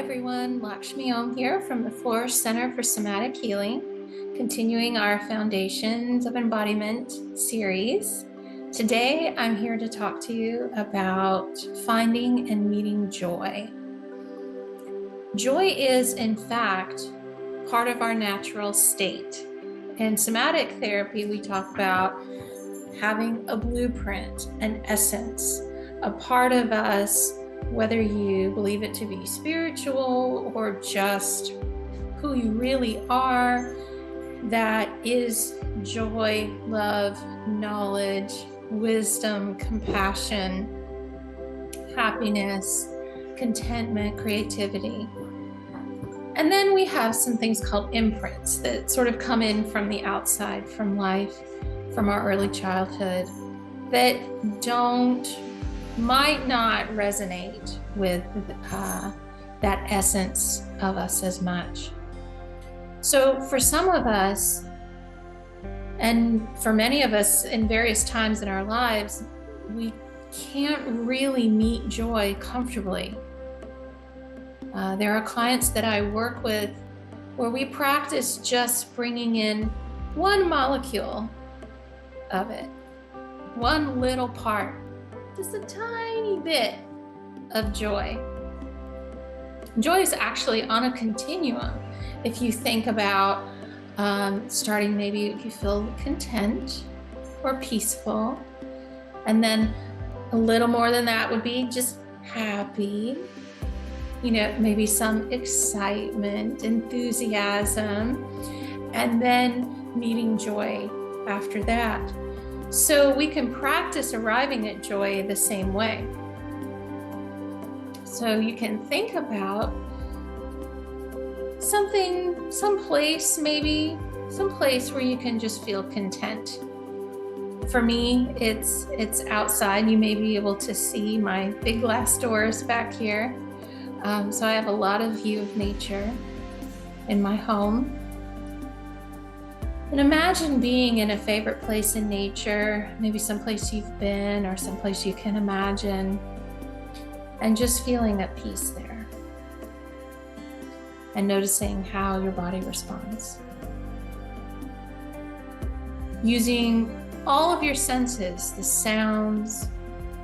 everyone, Lakshmi Om here from the Flourish Center for Somatic Healing, continuing our Foundations of Embodiment series. Today, I'm here to talk to you about finding and meeting joy. Joy is, in fact, part of our natural state. In somatic therapy, we talk about having a blueprint, an essence, a part of us, whether you believe it to be spiritual or just who you really are, that is joy, love, knowledge, wisdom, compassion, happiness, contentment, creativity. And then we have some things called imprints that sort of come in from the outside, from life, from our early childhood, that might not resonate with that essence of us as much. So for some of us, and for many of us in various times in our lives, we can't really meet joy comfortably. There are clients that I work with where we practice just bringing in one molecule of it, one little part, just a tiny bit of joy. Joy is actually on a continuum. If you think about starting, maybe if you feel content or peaceful, and then a little more than that would be just happy, maybe some excitement, enthusiasm, and then meeting joy after that. So we can practice arriving at joy the same way. So you can think about some place where you can just feel content. For me, it's outside. You may be able to see my big glass doors back here. So I have a lot of view of nature in my home. And imagine being in a favorite place in nature, maybe someplace you've been or someplace you can imagine, and just feeling at peace there. And noticing how your body responds. Using all of your senses, the sounds,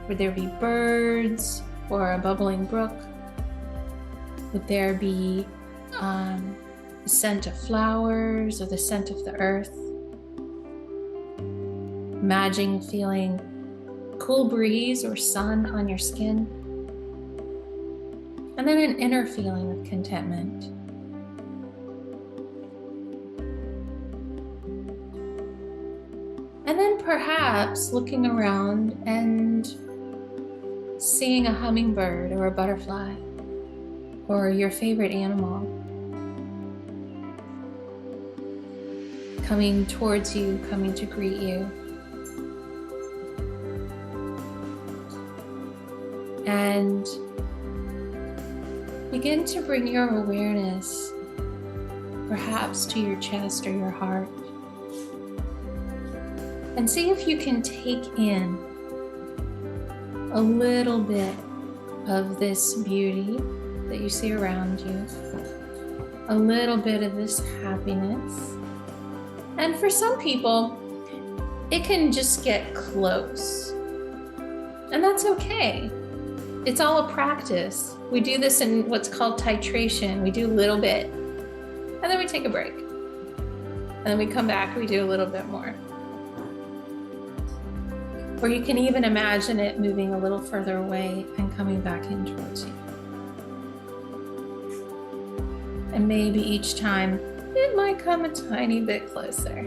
would there be birds or a bubbling brook? Would there be the scent of flowers or the scent of the earth? Imagine feeling cool breeze or sun on your skin. And then an inner feeling of contentment. And then perhaps looking around and seeing a hummingbird or a butterfly or your favorite animal coming towards you, coming to greet you. And begin to bring your awareness perhaps to your chest or your heart. And see if you can take in a little bit of this beauty that you see around you, a little bit of this happiness. And for some people, it can just get close. And that's okay. It's all a practice. We do this in what's called titration. We do a little bit, and then we take a break. And then we come back, we do a little bit more. Or you can even imagine it moving a little further away and coming back in towards you. And maybe each time, it might come a tiny bit closer.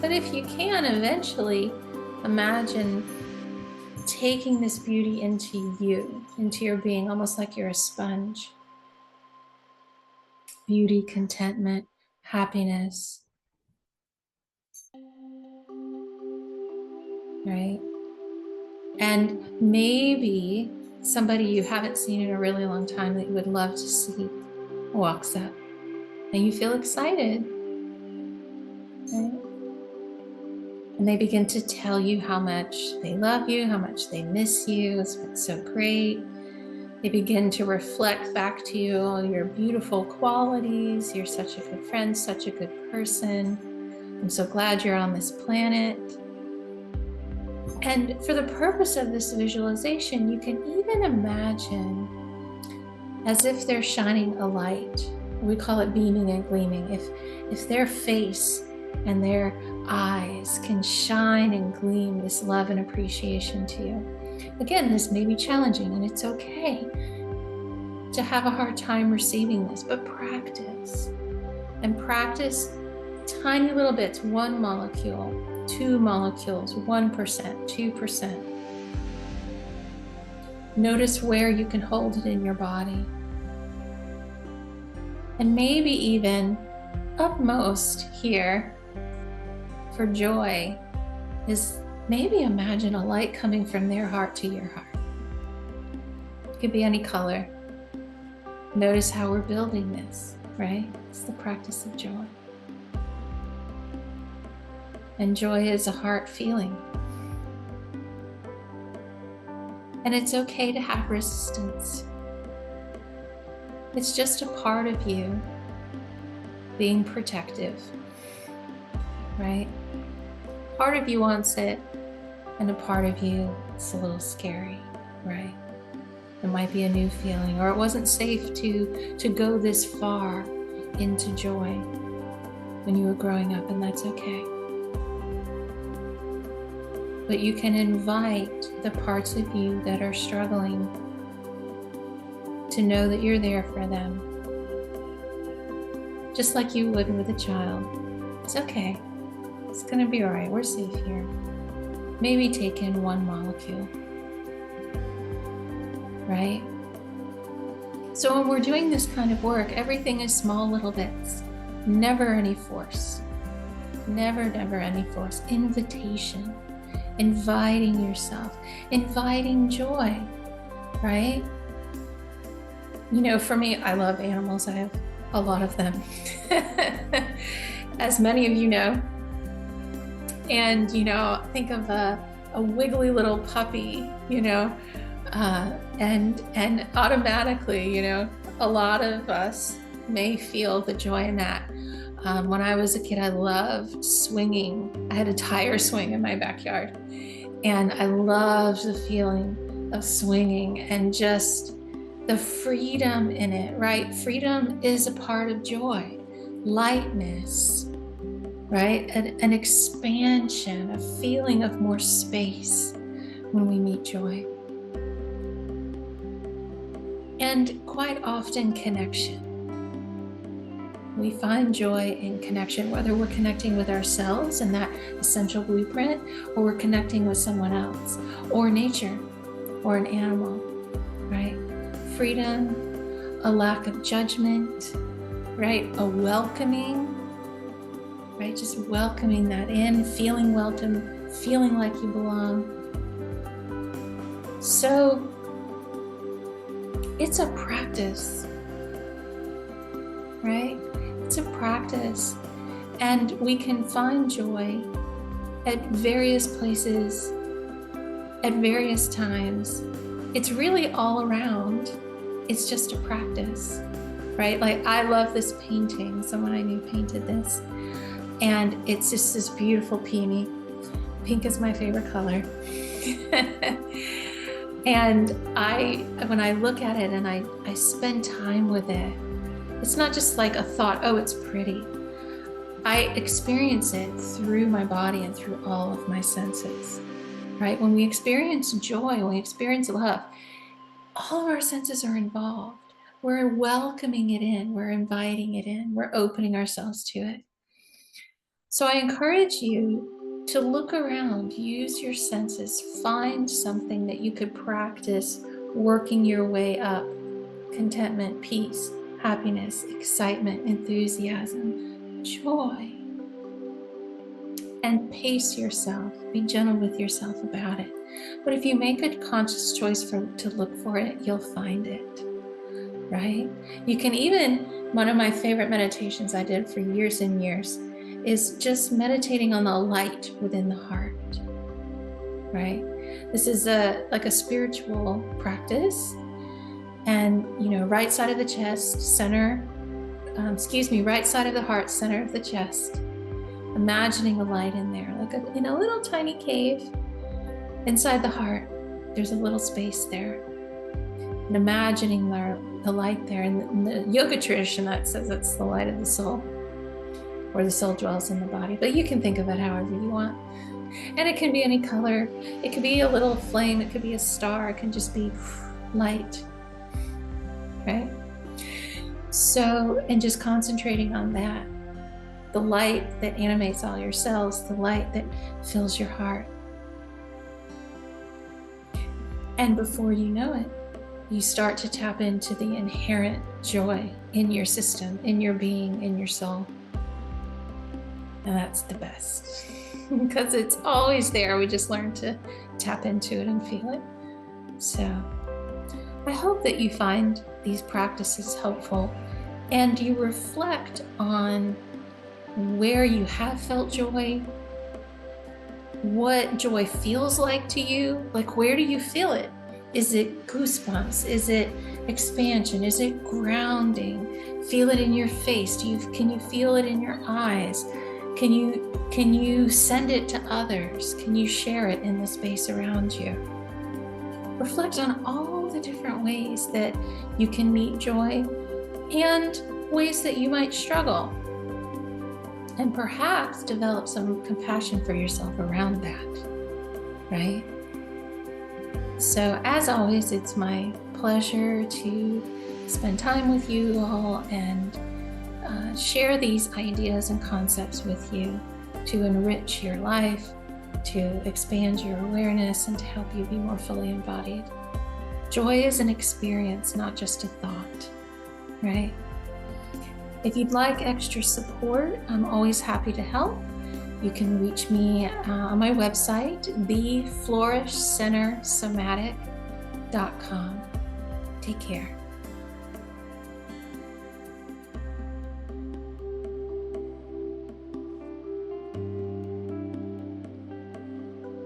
But if you can, eventually imagine taking this beauty into you, into your being, almost like you're a sponge. Beauty, contentment, happiness. Right? And maybe somebody you haven't seen in a really long time that you would love to see walks up. And you feel excited, right? And they begin to tell you how much they love you, how much they miss you. It's been so great. They begin to reflect back to you all your beautiful qualities. You're such a good friend, such a good person. I'm so glad you're on this planet. And for the purpose of this visualization, you can even imagine as if they're shining a light. We call it beaming and gleaming. If their face and their eyes can shine and gleam this love and appreciation to you. Again, this may be challenging, and it's okay to have a hard time receiving this, but practice. And practice tiny little bits, 1 molecule, 2 molecules, 1%, 2%. Notice where you can hold it in your body. And maybe even upmost here for joy is maybe imagine a light coming from their heart to your heart. It could be any color. Notice how we're building this, right? It's the practice of joy. And joy is a heart feeling. And it's okay to have resistance. It's just a part of you being protective, right? Part of you wants it, and a part of you, it's a little scary, right? It might be a new feeling, or it wasn't safe to go this far into joy when you were growing up, and that's okay. But you can invite the parts of you that are struggling to know that you're there for them. Just like you would with a child. It's okay. It's gonna be all right. We're safe here. Maybe take in 1 molecule, right? So when we're doing this kind of work, everything is small little bits. Never any force. Never any force. Invitation. Inviting yourself. Inviting joy, right? You know, for me, I love animals. I have a lot of them, as many of you know. And, you know, think of a wiggly little puppy, you know, and automatically, you know, a lot of us may feel the joy in that. When I was a kid, I loved swinging. I had a tire swing in my backyard, and I loved the feeling of swinging and just the freedom in it, right? Freedom is a part of joy, lightness, right? An expansion, a feeling of more space when we meet joy. And quite often connection. We find joy in connection, whether we're connecting with ourselves and that essential blueprint, or we're connecting with someone else, or nature, or an animal, right? Freedom, a lack of judgment, right? A welcoming, right? Just welcoming that in, feeling welcome, feeling like you belong. So it's a practice, right? It's a practice, and we can find joy at various places, at various times. It's really all around. It's just a practice, right? Like, I love this painting. Someone I knew painted this, and it's just this beautiful peony. Pink is my favorite color. And when I look at it and I spend time with it, it's not just like a thought, oh, it's pretty. I experience it through my body and through all of my senses, right? When we experience joy, when we experience love, all of our senses are involved. We're welcoming it in, we're inviting it in, we're opening ourselves to it. So I encourage you to look around, use your senses, find something that you could practice working your way up. Contentment, peace, happiness, excitement, enthusiasm, joy. And pace yourself. Be gentle with yourself about it. But if you make a conscious choice to look for it, you'll find it, right? You can even, one of my favorite meditations I did for years and years is just meditating on the light within the heart, right? This is like a spiritual practice. And, right side of the chest, right side of the heart, center of the chest. Imagining a light in there, like in a little tiny cave inside the heart. There's a little space there. And imagining the light there. In the yoga tradition, that says it's the light of the soul, or the soul dwells in the body. But you can think of it however you want. And it can be any color. It could be a little flame. It could be a star. It can just be light, right? So, and just concentrating on that, the light that animates all your cells, the light that fills your heart. And before you know it, you start to tap into the inherent joy in your system, in your being, in your soul. And that's the best, because it's always there. We just learn to tap into it and feel it. So I hope that you find these practices helpful and you reflect on where you have felt joy, what joy feels like to you. Like, where do you feel it? Is it goosebumps? Is it expansion? Is it grounding? Feel it in your face. Can you feel it in your eyes? Can you send it to others? Can you share it in the space around you? Reflect on all the different ways that you can meet joy and ways that you might struggle. And perhaps develop some compassion for yourself around that, right? So as always, it's my pleasure to spend time with you all and share these ideas and concepts with you to enrich your life, to expand your awareness, and to help you be more fully embodied. Joy is an experience, not just a thought, right? If you'd like extra support, I'm always happy to help. You can reach me on my website, theflourishcentersomatic.com. Take care.